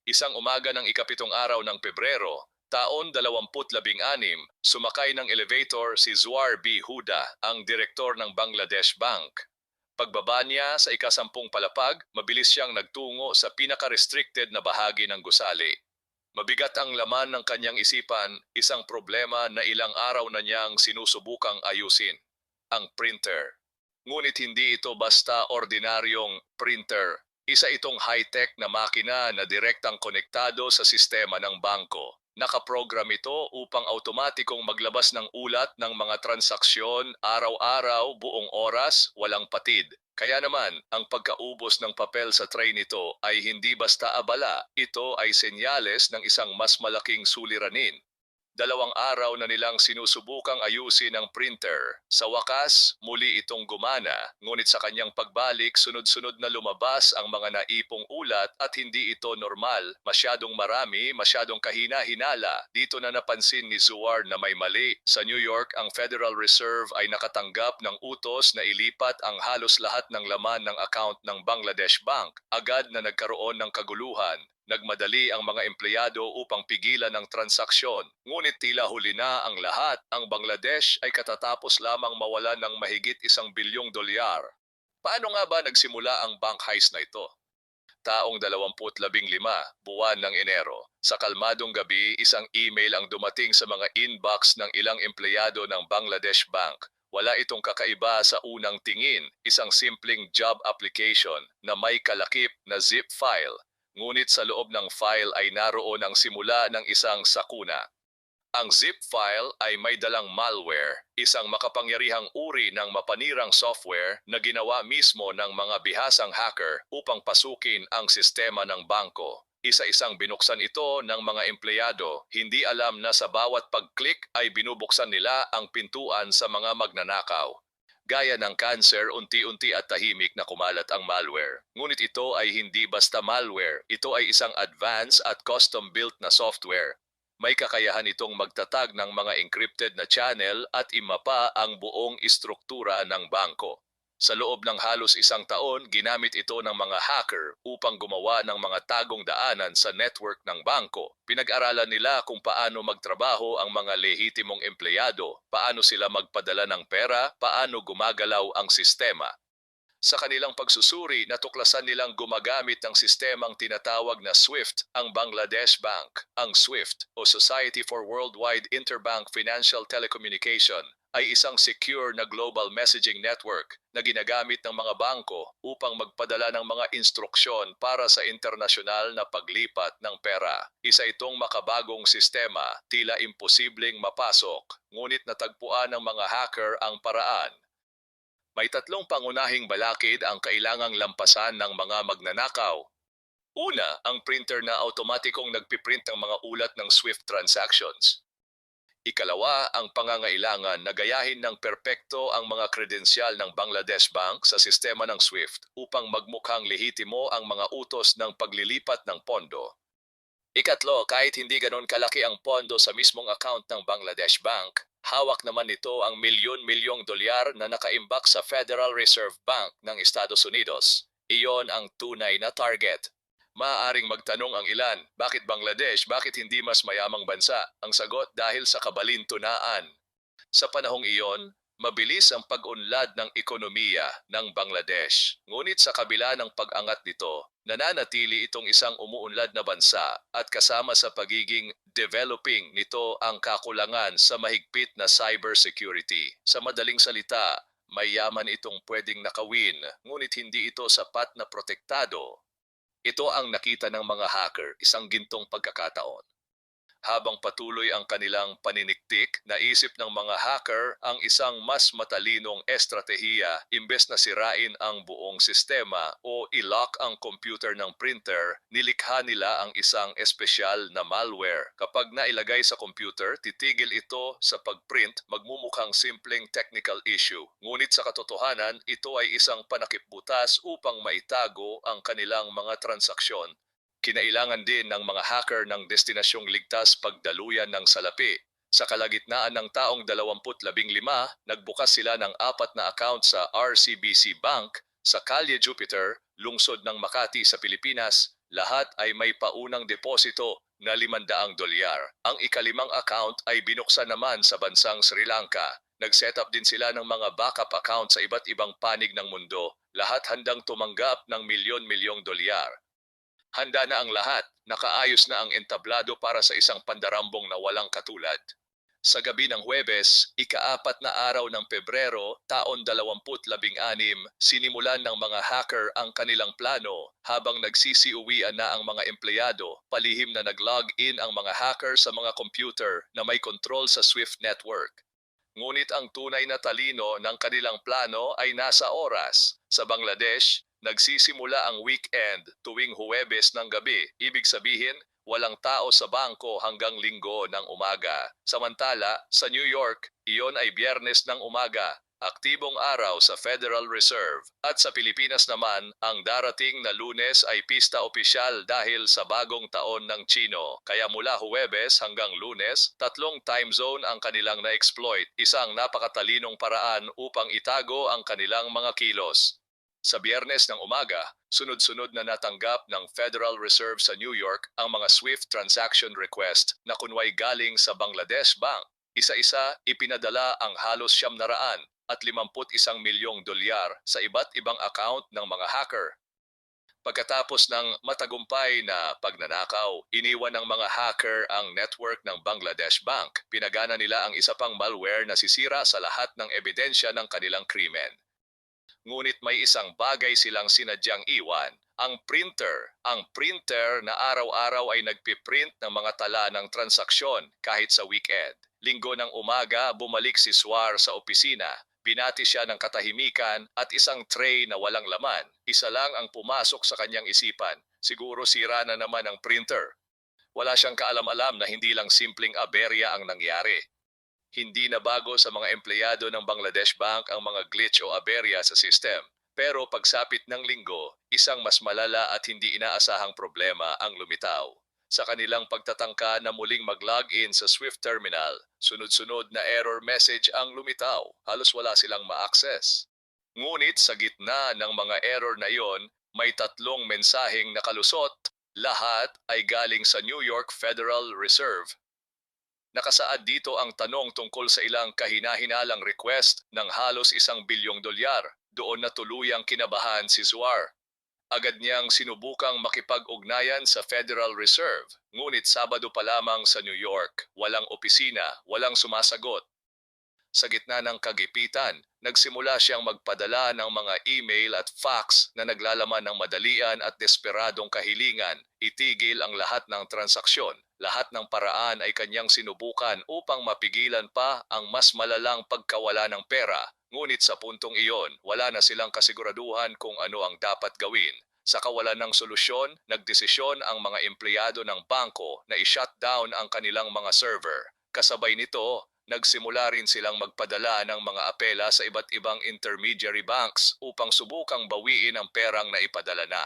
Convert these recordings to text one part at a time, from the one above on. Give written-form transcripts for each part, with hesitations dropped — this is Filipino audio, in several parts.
Isang umaga ng ikapitong araw ng Pebrero, taon 2016, sumakay ng elevator si Zuar B. Huda, ang direktor ng Bangladesh Bank. Pagbaba niya sa ikasampung palapag, mabilis siyang nagtungo sa pinaka-restricted na bahagi ng gusali. Mabigat ang laman ng kanyang isipan, isang problema na ilang araw na niyang sinusubukang ayusin. Ang printer. Ngunit hindi ito basta ordinaryong printer. Isa itong high-tech na makina na direktang konektado sa sistema ng bangko. Nakaprogram ito upang automatikong maglabas ng ulat ng mga transaksyon araw-araw, buong oras, walang patid. Kaya naman, ang pagkaubos ng papel sa tray nito ay hindi basta abala, ito ay senyales ng isang mas malaking suliranin. 2 araw na nilang sinusubukang ayusin ang printer. Sa wakas, muli itong gumana, ngunit sa kanyang pagbalik, sunod-sunod na lumabas ang mga naipong ulat at hindi ito normal. Masyadong marami, masyadong kahina-hinala. Dito na napansin ni Zuar na may mali. Sa New York, ang Federal Reserve ay nakatanggap ng utos na ilipat ang halos lahat ng laman ng account ng Bangladesh Bank. Agad na nagkaroon ng kaguluhan. Nagmadali ang mga empleyado upang pigilan ang transaksyon. Ngunit tila huli na ang lahat. Ang Bangladesh ay katatapos lamang mawalan ng mahigit $1 bilyong. Paano nga ba nagsimula ang bank heist na ito? Taong 2015, buwan ng Enero. Sa kalmadong gabi, isang email ang dumating sa mga inbox ng ilang empleyado ng Bangladesh Bank. Wala itong kakaiba sa unang tingin, isang simpleng job application na may kalakip na zip file. Ngunit sa loob ng file ay naroon ang simula ng isang sakuna. Ang zip file ay may dalang malware, isang makapangyarihang uri ng mapanirang software na ginawa mismo ng mga bihasang hacker upang pasukin ang sistema ng bangko. Isa-isang binuksan ito ng mga empleyado, hindi alam na sa bawat pag-click ay binubuksan nila ang pintuan sa mga magnanakaw. Gaya ng cancer, unti-unti at tahimik na kumalat ang malware. Ngunit ito ay hindi basta malware. Ito ay isang advanced at custom-built na software. May kakayahan itong magtatag ng mga encrypted na channel at imapa ang buong istruktura ng bangko. Sa loob ng halos isang taon, ginamit ito ng mga hacker upang gumawa ng mga tagong daanan sa network ng bangko. Pinag-aralan nila kung paano magtrabaho ang mga lehitimong empleyado, paano sila magpadala ng pera, paano gumagalaw ang sistema. Sa kanilang pagsusuri, natuklasan nilang gumagamit ng sistemang tinatawag na SWIFT ang Bangladesh Bank. Ang SWIFT o Society for Worldwide Interbank Financial Telecommunication ay isang secure na global messaging network na ginagamit ng mga bangko upang magpadala ng mga instruksyon para sa internasyonal na paglipat ng pera. Isa itong makabagong sistema, tila imposibleng mapasok, ngunit natagpuan ng mga hacker ang paraan. May 3 pangunahing balakid ang kailangang lampasan ng mga magnanakaw. Una, ang printer na automatikong nagpiprint ng mga ulat ng SWIFT transactions. Ikalawa, ang pangangailangan na gayahin ng perpekto ang mga kredensyal ng Bangladesh Bank sa sistema ng SWIFT upang magmukhang lehitimo ang mga utos ng paglilipat ng pondo. Ikatlo, kahit hindi ganon kalaki ang pondo sa mismong account ng Bangladesh Bank, hawak naman nito ang milyon-milyong dolyar na nakaimbak sa Federal Reserve Bank ng Estados Unidos. Iyon ang tunay na target. Maaaring magtanong ang ilan, bakit Bangladesh, bakit hindi mas mayamang bansa? Ang sagot, dahil sa kabalintunaan. Sa panahong iyon, mabilis ang pag-unlad ng ekonomiya ng Bangladesh. Ngunit sa kabila ng pag-angat nito, nananatili itong isang umuunlad na bansa at kasama sa pagiging developing nito ang kakulangan sa mahigpit na cybersecurity. Sa madaling salita, may yaman itong pwedeng nakawin, ngunit hindi ito sapat na protektado. Ito ang nakita ng mga hacker, isang gintong pagkakataon. Habang patuloy ang kanilang paniniktik, naisip ng mga hacker ang isang mas matalinong estratehiya imbes na sirain ang buong sistema o i-lock ang computer ng printer, nilikha nila ang isang espesyal na malware. Kapag nailagay sa computer, titigil ito sa pag-print, magmumukhang simpleng technical issue. Ngunit sa katotohanan, ito ay isang panakipbutas upang maitago ang kanilang mga transaksyon. Kinailangan din ng mga hacker ng destinasyong ligtas pagdaluyan ng salapi. Sa kalagitnaan ng taong 2015, nagbukas sila ng 4 na account sa RCBC Bank sa Kalye Jupiter, lungsod ng Makati sa Pilipinas, Lahat ay may paunang deposito na $500. Ang ikalimang account ay binuksan naman sa bansang Sri Lanka. Nag-set up din sila ng mga backup account sa iba't ibang panig ng mundo. Lahat handang tumanggap ng milyon-milyong dolyar. Handa na ang lahat, nakaayos na ang entablado para sa isang pandarambong na walang katulad. Sa gabi ng Huwebes, ika-4 na araw ng Pebrero, taon 2016, sinimulan ng mga hacker ang kanilang plano habang nagsisiuwian na ang mga empleyado. Palihim na nag-log in ang mga hacker sa mga computer na may control sa Swift network. Ngunit ang tunay na talino ng kanilang plano ay nasa oras. Sa Bangladesh, nagsisimula ang weekend tuwing Huwebes ng gabi. Ibig sabihin, walang tao sa bangko hanggang Linggo ng umaga. Samantala, sa New York, iyon ay Biyernes ng umaga, aktibong araw sa Federal Reserve. At sa Pilipinas naman, ang darating na Lunes ay pista opisyal dahil sa bagong taon ng Chino. Kaya mula Huwebes hanggang Lunes, 3 time zone ang kanilang na-exploit, isang napakatalinong paraan upang itago ang kanilang mga kilos. Sa Biyernes ng umaga, sunod-sunod na natanggap ng Federal Reserve sa New York ang mga SWIFT transaction request na kunway galing sa Bangladesh Bank. Isa-isa, ipinadala ang halos 751 milyong dolyar sa iba't ibang account ng mga hacker. Pagkatapos ng matagumpay na pagnanakaw, iniwan ng mga hacker ang network ng Bangladesh Bank. Pinagana nila ang isa pang malware na sisira sa lahat ng ebidensya ng kanilang krimen. Ngunit may isang bagay silang sinadyang iwan, ang printer. Ang printer na araw-araw ay nagpiprint ng mga tala ng transaksyon kahit sa weekend. Linggo ng umaga, bumalik si Suar sa opisina. Binati siya ng katahimikan at isang tray na walang laman. Isa lang ang pumasok sa kanyang isipan. Siguro sira na naman ang printer. Wala siyang kaalam-alam na hindi lang simpleng aberya ang nangyari. Hindi na bago sa mga empleyado ng Bangladesh Bank ang mga glitch o aberya sa system. Pero pagsapit ng linggo, isang mas malala at hindi inaasahang problema ang lumitaw. Sa kanilang pagtatangka na muling mag-login sa Swift Terminal, sunod-sunod na error message ang lumitaw. Halos wala silang ma-access. Ngunit sa gitna ng mga error na iyon, may 3 mensaheng nakalusot. Lahat ay galing sa New York Federal Reserve. Nakasaad dito ang tanong tungkol sa ilang kahina-hinalang request ng halos $1 bilyong. Doon na tuluyang kinabahan si Suar. Agad niyang sinubukang makipag-ugnayan sa Federal Reserve, ngunit Sabado pa lamang sa New York, walang opisina, walang sumasagot. Sa gitna ng kagipitan, nagsimula siyang magpadala ng mga email at fax na naglalaman ng madalian at desperadong kahilingan. Itigil ang lahat ng transaksyon. Lahat ng paraan ay kanyang sinubukan upang mapigilan pa ang mas malalang pagkawala ng pera. Ngunit sa puntong iyon, wala na silang kasiguraduhan kung ano ang dapat gawin. Sa kawalan ng solusyon, nagdesisyon ang mga empleyado ng bangko na i-shutdown ang kanilang mga server. Kasabay nito, nagsimula rin silang magpadala ng mga apela sa iba't ibang intermediary banks upang subukang bawiin ang perang naipadala na.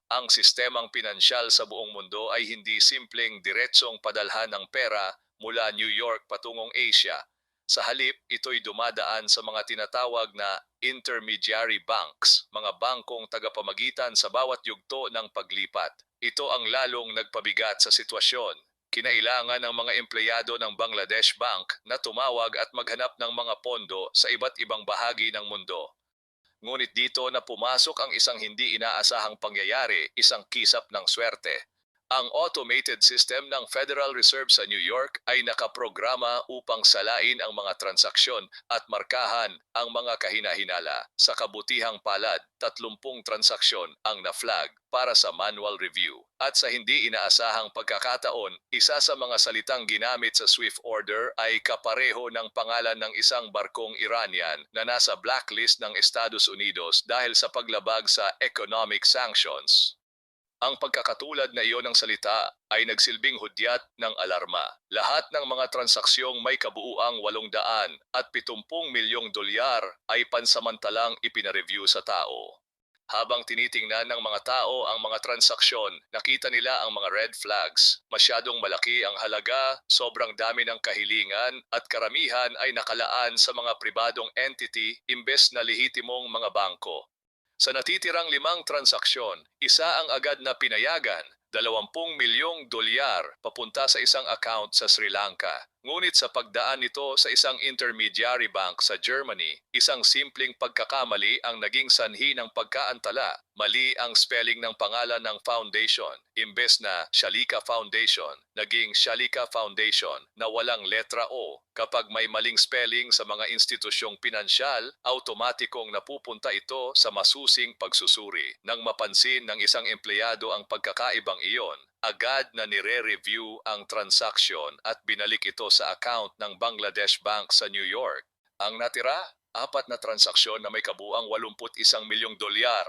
Ang sistemang pinansyal sa buong mundo ay hindi simpleng diretsong padalhan ng pera mula New York patungong Asia. Sa halip, ito'y dumadaan sa mga tinatawag na intermediary banks, mga bangkong tagapamagitan sa bawat yugto ng paglipat. Ito ang lalong nagpabigat sa sitwasyon. Kinailangan ng mga empleyado ng Bangladesh Bank na tumawag at maghanap ng mga pondo sa iba't ibang bahagi ng mundo. Ngunit dito na pumasok ang isang hindi inaasahang pangyayari, isang kisap ng swerte. Ang automated system ng Federal Reserve sa New York ay nakaprograma upang salain ang mga transaksyon at markahan ang mga kahina-hinala. Sa kabutihang palad, 30 transaksyon ang na-flag para sa manual review. At sa hindi inaasahang pagkakataon, isa sa mga salitang ginamit sa Swift order ay kapareho ng pangalan ng isang barkong Iranian na nasa blacklist ng Estados Unidos dahil sa paglabag sa economic sanctions. Ang pagkakatulad na iyon ng salita ay nagsilbing hudyat ng alarma. Lahat ng mga transaksyong may kabuuang $870 milyong ay pansamantalang ipinareview sa tao. Habang tinitingnan ng mga tao ang mga transaksyon, nakita nila ang mga red flags. Masyadong malaki ang halaga, sobrang dami ng kahilingan, at karamihan ay nakalaan sa mga pribadong entity imbes na lehitimong mga bangko. Sa natitirang 5 transaksyon, isa ang agad na pinayagan, 20 milyong dolyar papunta sa isang account sa Sri Lanka. Ngunit sa pagdaan nito sa isang intermediary bank sa Germany, isang simpleng pagkakamali ang naging sanhi ng pagkaantala. Mali ang spelling ng pangalan ng foundation. Imbes na Shalika Foundation, naging Shalika Foundation na walang letra O. Kapag may maling spelling sa mga institusyong pinansyal, automatikong napupunta ito sa masusing pagsusuri. Nang mapansin ng isang empleyado ang pagkakaibang iyon, agad na nire-review ang transaksyon at binalik ito sa account ng Bangladesh Bank sa New York. Ang natira, 4 na transaksyon na may kabuang 81 milyong dolyar.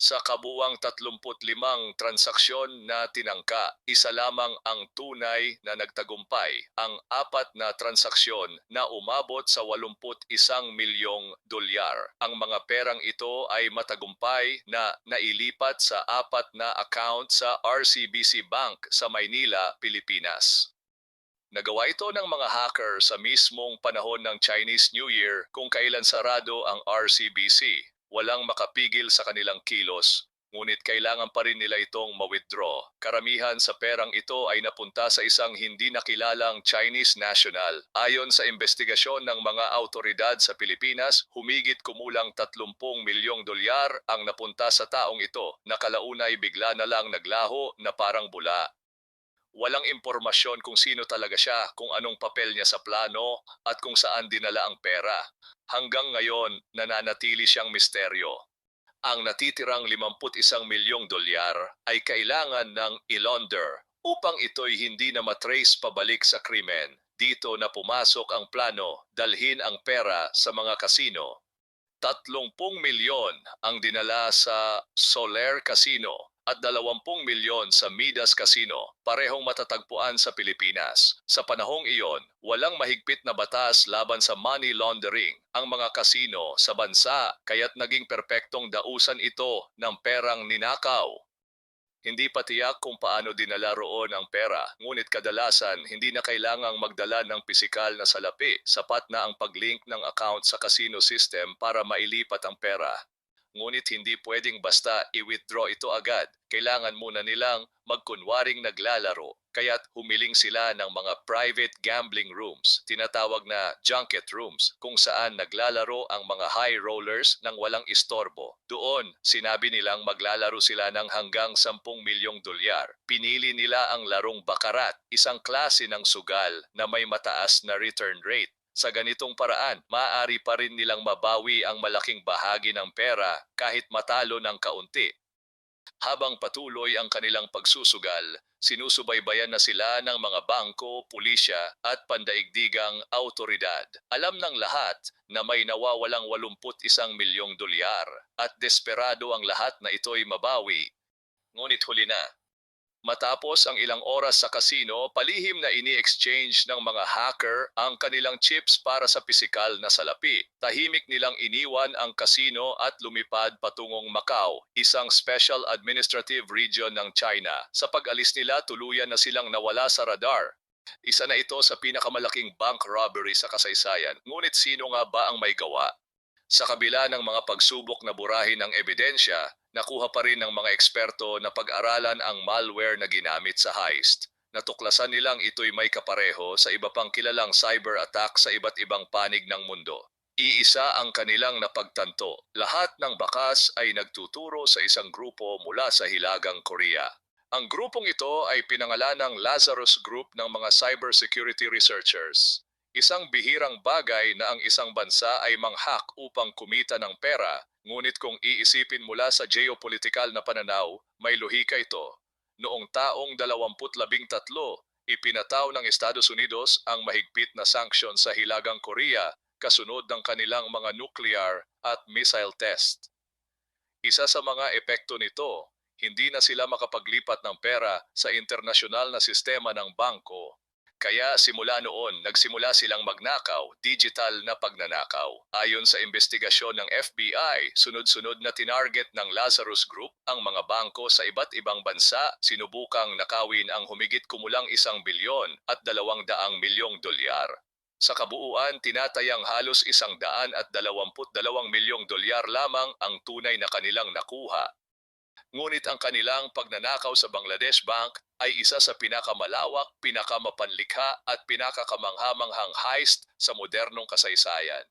Sa kabuang 35 transaksyon na tinangka, isa lamang ang tunay na nagtagumpay. Ang 4 na transaksyon na umabot sa 81 milyong dolyar. Ang mga perang ito ay matagumpay na nailipat sa 4 na account sa RCBC Bank sa Maynila, Pilipinas. Nagawa ito ng mga hacker sa mismong panahon ng Chinese New Year kung kailan sarado ang RCBC. Walang makapigil sa kanilang kilos, ngunit kailangan pa rin nila itong ma-withdraw. Karamihan sa perang ito ay napunta sa isang hindi nakilalang Chinese national. Ayon sa investigasyon ng mga autoridad sa Pilipinas, humigit kumulang 30 milyong dolyar ang napunta sa taong ito na kalaunay bigla na lang naglaho na parang bula. Walang impormasyon kung sino talaga siya, kung anong papel niya sa plano at kung saan dinala ang pera. Hanggang ngayon, nananatili siyang misteryo. Ang natitirang 51 milyong dolyar ay kailangan ng i-launder upang ito'y hindi na matrace pabalik sa krimen. Dito na pumasok ang plano, dalhin ang pera sa mga kasino. 30 milyon ang dinala sa Soler Casino at 20 milyon sa Midas Casino, parehong matatagpuan sa Pilipinas. Sa panahong iyon, walang mahigpit na batas laban sa money laundering ang mga kasino sa bansa, kaya't naging perpektong dausan ito ng perang ninakaw. Hindi pa tiyak kung paano dinala roon ang pera, ngunit kadalasan hindi na kailangang magdala ng pisikal na salapi. Sapat na ang pag-link ng account sa casino system para mailipat ang pera. Ngunit hindi pwedeng basta i-withdraw ito agad. Kailangan muna nilang magkunwaring naglalaro. Kaya't humiling sila ng mga private gambling rooms, tinatawag na junket rooms, kung saan naglalaro ang mga high rollers ng walang istorbo. Doon, sinabi nilang maglalaro sila ng hanggang 10 milyong dolyar. Pinili nila ang larong bakarat, isang klase ng sugal na may mataas na return rate. Sa ganitong paraan, maaari pa rin nilang mabawi ang malaking bahagi ng pera kahit matalo ng kaunti. Habang patuloy ang kanilang pagsusugal, sinusubaybayan na sila ng mga bangko, pulisya at pandaigdigang autoridad. Alam ng lahat na may nawawalang 81 milyong dolyar at desperado ang lahat na ito'y mabawi. Ngunit huli na. Matapos ang ilang oras sa casino, palihim na ini-exchange ng mga hacker ang kanilang chips para sa pisikal na salapi. Tahimik nilang iniwan ang casino at lumipad patungong Macau, isang special administrative region ng China. Sa pag-alis nila, tuluyan na silang nawala sa radar. Isa na ito sa pinakamalaking bank robbery sa kasaysayan. Ngunit sino nga ba ang may gawa? Sa kabila ng mga pagsubok na burahin ng ebidensya, nakuha pa rin ng mga eksperto na pag-aralan ang malware na ginamit sa heist. Natuklasan nilang ito'y may kapareho sa iba pang kilalang cyber attack sa iba't ibang panig ng mundo. Iisa ang kanilang napagtanto. Lahat ng bakas ay nagtuturo sa isang grupo mula sa Hilagang Korea. Ang grupong ito ay pinangalan ng Lazarus Group ng mga cybersecurity researchers. Isang bihirang bagay na ang isang bansa ay manghak upang kumita ng pera, ngunit kung iisipin mula sa geopolitikal na pananaw, may lohika ito. Noong taong 2013, ipinataw ng Estados Unidos ang mahigpit na sanksyon sa Hilagang Korea kasunod ng kanilang mga nuclear at missile test. Isa sa mga epekto nito, hindi na sila makapaglipat ng pera sa internasyonal na sistema ng bangko. Kaya simula noon, nagsimula silang magnakaw, digital na pagnanakaw. Ayon sa investigasyon ng FBI, sunod-sunod na tinarget ng Lazarus Group ang mga bangko sa iba't ibang bansa, sinubukang nakawin ang humigit kumulang 1 bilyon at 200 milyong dolyar. Sa kabuuan, tinatayang halos 122 milyong dolyar lamang ang tunay na kanilang nakuha. Ngunit ang kanilang pagnanakaw sa Bangladesh Bank ay isa sa pinakamalawak, pinakamapanlikha at pinakakamanghamanghang heist sa modernong kasaysayan.